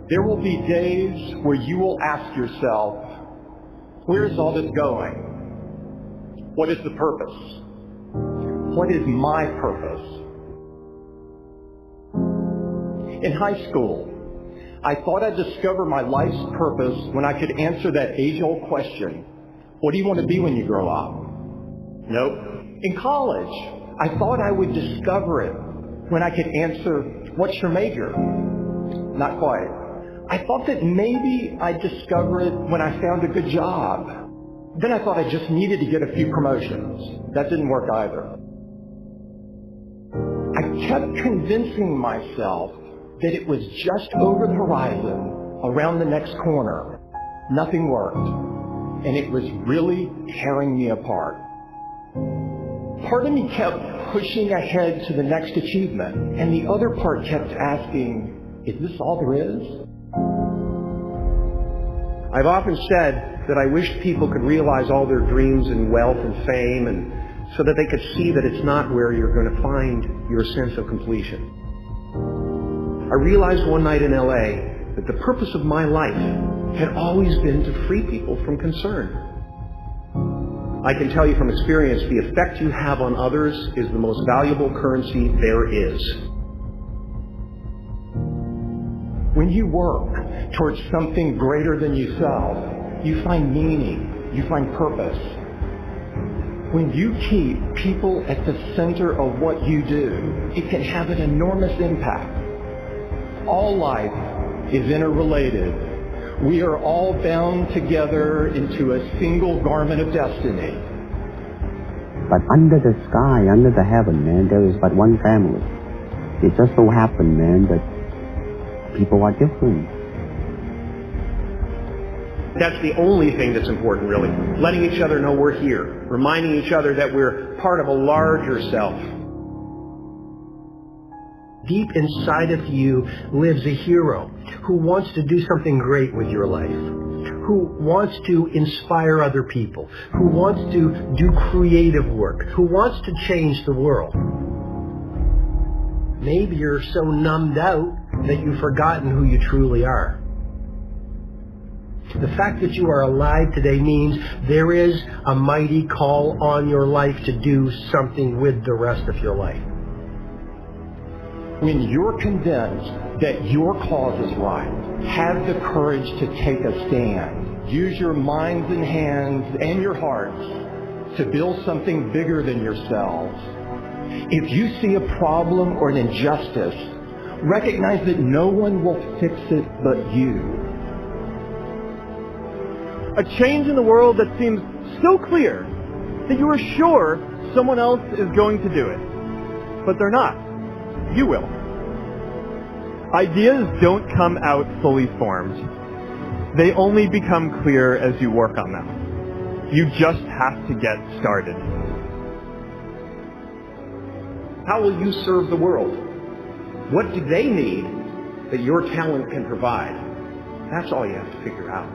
There will be days where you will ask yourself, where is all this going? What is the purpose? What is my purpose? In high school, I thought I'd discover my life's purpose when I could answer that age-old question, what do you want to be when you grow up? Nope. In college, I thought I would discover it when I could answer, what's your major? Not quite. I thought that maybe I'd discover it when I found a good job. Then I thought I just needed to get a few promotions. That didn't work either. I kept convincing myself that it was just over the horizon, around the next corner. Nothing worked, and it was really tearing me apart. Part of me kept pushing ahead to the next achievement, and the other part kept asking, is this all there is? I've often said that I wish people could realize all their dreams and wealth and fame, and so that they could see that it's not where you're going to find your sense of completion. I realized one night in LA that the purpose of my life had always been to free people from concern. I can tell you from experience, the effect you have on others is the most valuable currency there is. When you work towards something greater than yourself, you find meaning, you find purpose. When you keep people at the center of what you do, it can have an enormous impact. All life is interrelated. We are all bound together into a single garment of destiny. But under the sky, under the heaven, man, there is but one family. It just so happened, man, that people are different. That's the only thing that's important, really. Letting each other know we're here. Reminding each other that we're part of a larger self. Deep inside of you lives a hero who wants to do something great with your life, who wants to inspire other people, who wants to do creative work, who wants to change the world. Maybe you're so numbed out that you've forgotten who you truly are. The fact that you are alive today means there is a mighty call on your life to do something with the rest of your life. When you're convinced that your cause is right, have the courage to take a stand. Use your minds and hands and your hearts to build something bigger than yourselves. If you see a problem or an injustice, recognize that no one will fix it but you. A change in the world that seems so clear that you are sure someone else is going to do it. But they're not. You will. Ideas don't come out fully formed. They only become clear as you work on them. You just have to get started. How will you serve the world? What do they need that your talent can provide? That's all you have to figure out.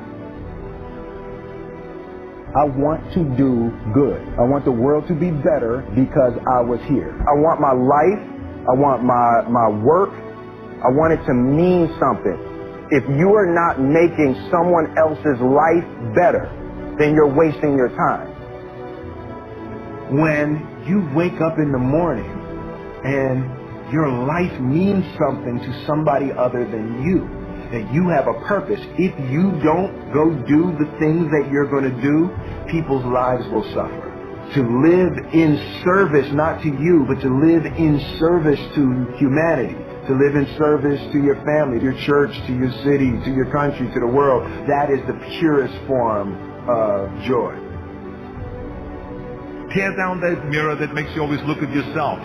I want to do good. I want the world to be better because I was here. I want my life, I want my work, I want it to mean something. If you are not making someone else's life better, then you're wasting your time. When you wake up in the morning and your life means something to somebody other than you, that you have a purpose. If you don't go do the things that you're going to do, people's lives will suffer. To live in service, not to you, but to live in service to humanity, to live in service to your family, to your church, to your city, to your country, to the world, that is the purest form of joy. Tear down that mirror that makes you always look at yourself,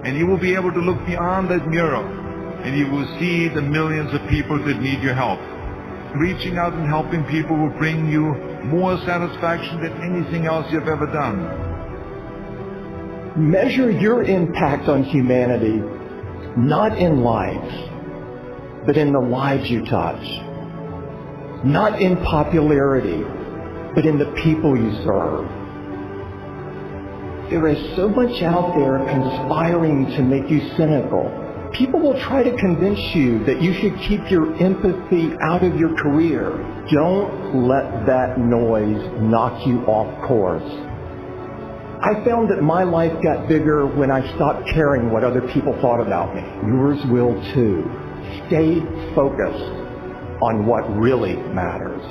and you will be able to look beyond that mirror, and you will see the millions of people that need your help. Reaching out and helping people will bring you more satisfaction than anything else you've ever done. Measure your impact on humanity not in lives, but in the lives you touch. Not in popularity, but in the people you serve. There is so much out there conspiring to make you cynical, People will try to convince you that you should keep your empathy out of your career. Don't let that noise knock you off course. I found that my life got bigger when I stopped caring what other people thought about me. Yours will too. Stay focused on what really matters.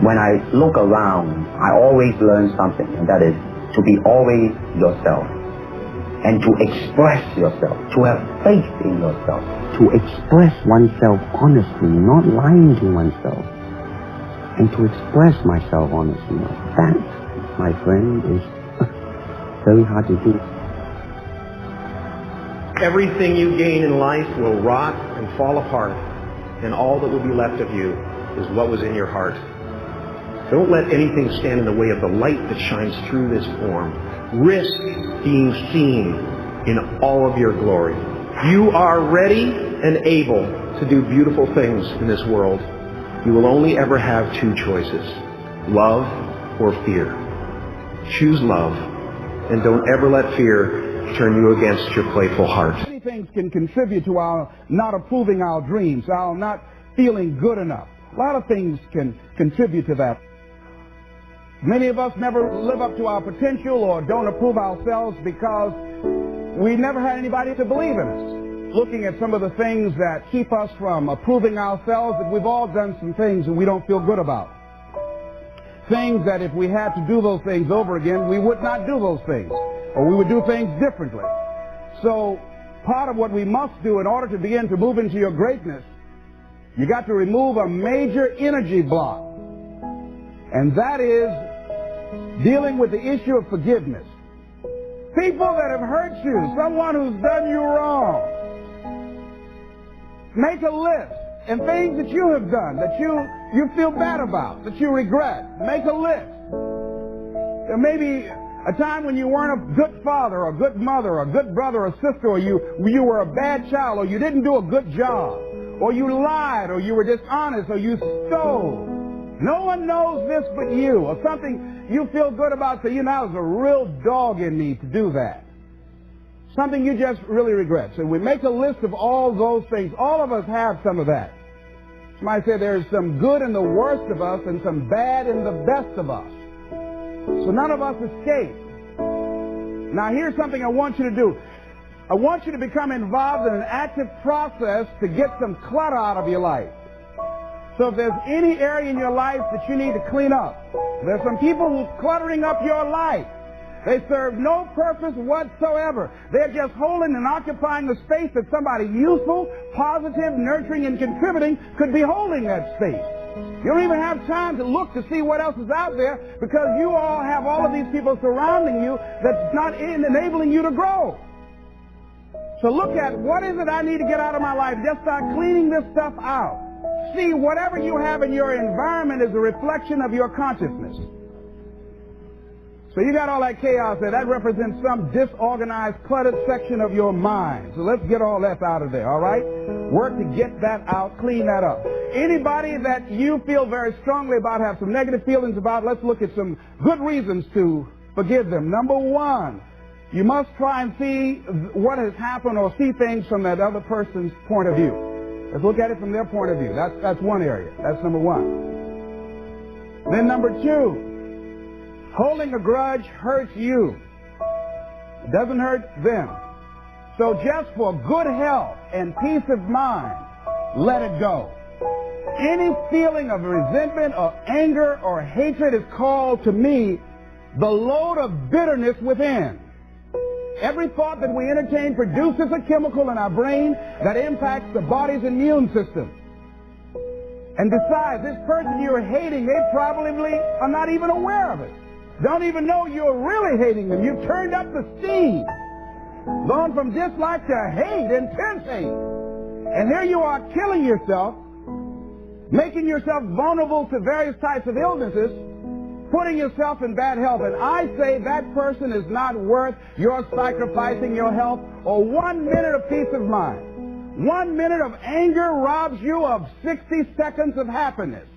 When I look around, I always learn something, and that is to be always yourself, and to express yourself, to have faith in yourself, to express oneself honestly, not lying to oneself, and to express myself honestly. That, my friend, is very hard to do. Everything you gain in life will rot and fall apart, and all that will be left of you is what was in your heart. Don't let anything stand in the way of the light that shines through this form. Risk being seen in all of your glory. You are ready and able to do beautiful things in this world. You will only ever have two choices, love or fear. Choose love, and don't ever let fear turn you against your playful heart. Many things can contribute to our not approving our dreams, our not feeling good enough. A lot of things can contribute to that. Many of us never live up to our potential or don't approve ourselves because we never had anybody to believe in us. Looking at some of the things that keep us from approving ourselves, that we've all done some things that we don't feel good about. Things that if we had to do those things over again, we would not do those things, or we would do things differently. So part of what we must do in order to begin to move into your greatness, you got to remove a major energy block. And that is dealing with the issue of forgiveness. People that have hurt you, someone who's done you wrong. Make a list, and things that you have done that you feel bad about, that you regret. Make a list. There may be a time when you weren't a good father or a good mother or a good brother or sister, or you were a bad child, or you didn't do a good job, or you lied, or you were dishonest, or you stole. No one knows this but you, or something you feel good about, so you know, there's a real dog in me to do that. Something you just really regret. So we make a list of all those things. All of us have some of that. Somebody said there's some good in the worst of us and some bad in the best of us. So none of us escape. Now here's something I want you to do. I want you to become involved in an active process to get some clutter out of your life. So if there's any area in your life that you need to clean up, there's some people who's cluttering up your life. They serve no purpose whatsoever. They're just holding and occupying the space that somebody useful, positive, nurturing, and contributing could be holding that space. You don't even have time to look to see what else is out there because you all have all of these people surrounding you that's not enabling you to grow. So look at what is it I need to get out of my life. Just start cleaning this stuff out. See, whatever you have in your environment is a reflection of your consciousness. So you got all that chaos there. That represents some disorganized, cluttered section of your mind. So let's get all that out of there, all right? Work to get that out, clean that up. Anybody that you feel very strongly about, have some negative feelings about, let's look at some good reasons to forgive them. Number one, you must try and see what has happened or see things from that other person's point of view. Let's look at it from their point of view. That's one area. That's number one. Then number two, holding a grudge hurts you. It doesn't hurt them. So just for good health and peace of mind, let it go. Any feeling of resentment or anger or hatred is called to me the load of bitterness within. Every thought that we entertain produces a chemical in our brain that impacts the body's immune system. And besides, this person you're hating, they probably are not even aware of it. Don't even know you're really hating them. You've turned up the steam. Gone from dislike to hate, intense hate. And here you are killing yourself, making yourself vulnerable to various types of illnesses, putting yourself in bad health. And I say that person is not worth your sacrificing your health or 1 minute of peace of mind. 1 minute of anger robs you of 60 seconds of happiness.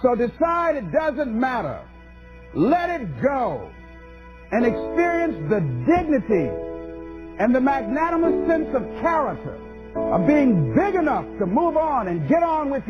So decide it doesn't matter. Let it go. and experience the dignity and the magnanimous sense of character of being big enough to move on and get on with your